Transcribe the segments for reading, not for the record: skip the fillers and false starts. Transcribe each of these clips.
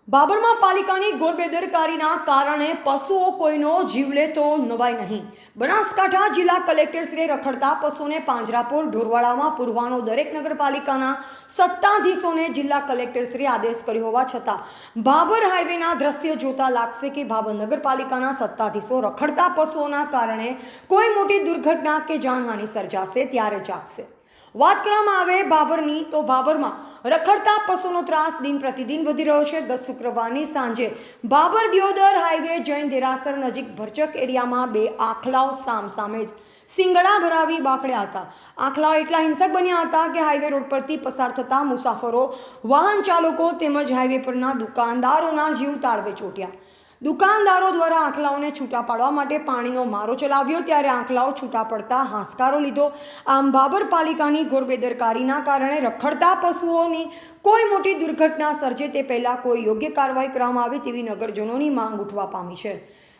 બાબરમાં પાલિકાની ઘોર બેદરકારીના કારણે પશુઓ કોઈનો જીવ લે તો નવાઈ નહીં. બનાસકાંઠા જિલ્લા કલેક્ટરશ્રીએ રખડતા પશુઓને પાંજરાપોળ ઢોરવાડામાં પૂરવાનો દરેક નગરપાલિકાના સત્તાધીશોને જિલ્લા કલેક્ટરશ્રીએ આદેશ કર્યો હોવા છતાં બાબર હાઈવેના દ્રશ્ય જોતા લાગશે કે બાબર નગરપાલિકાના સત્તાધીશો રખડતા પશુઓના કારણે કોઈ મોટી દુર્ઘટના કે જાનહાનિ સર્જાશે ત્યારે જાગશે. વાત કરવામાં આવે બાબરની તો બાબરમાં રખડતા પશુનો ત્રાસ દિન પ્રતિદિન વધી રહ્યો છે. ગત શુક્રવારની સાંજે બાબર દિયોદર હાઈવે જૈન દેરાસર નજીક ભરચક એરિયામાં બે આખલાઓ સામસામે જ સિંગડા ભરાવી બાકડ્યા હતા. આખલાઓ એટલા હિંસક બન્યા હતા કે હાઈવે રોડ પરથી પસાર થતા મુસાફરો, વાહન ચાલકો તેમજ હાઈવે પરના દુકાનદારોના જીવ તાળવે ચોટ્યા. દુકાનદારો દ્વારા આખલાઓને છૂટા પાડવા માટે પાણીનો મારો ચલાવ્યો ત્યારે આખલાઓ છૂટા પડતા હાંસકારો લીધો. આમ બાબર પાલિકાની ઘોર બેદરકારીના કારણે રખડતા પશુઓની કોઈ મોટી દુર્ઘટના સર્જે તે પહેલાં કોઈ યોગ્ય કાર્યવાહી કરવામાં આવે તેવી નગરજનોની માંગ ઉઠવા પામી છે.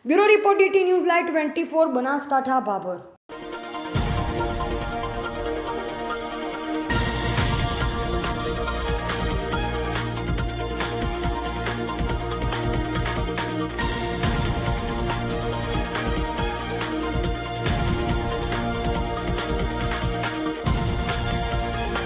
Bureau report DT news live 24 Banaskantha Babur.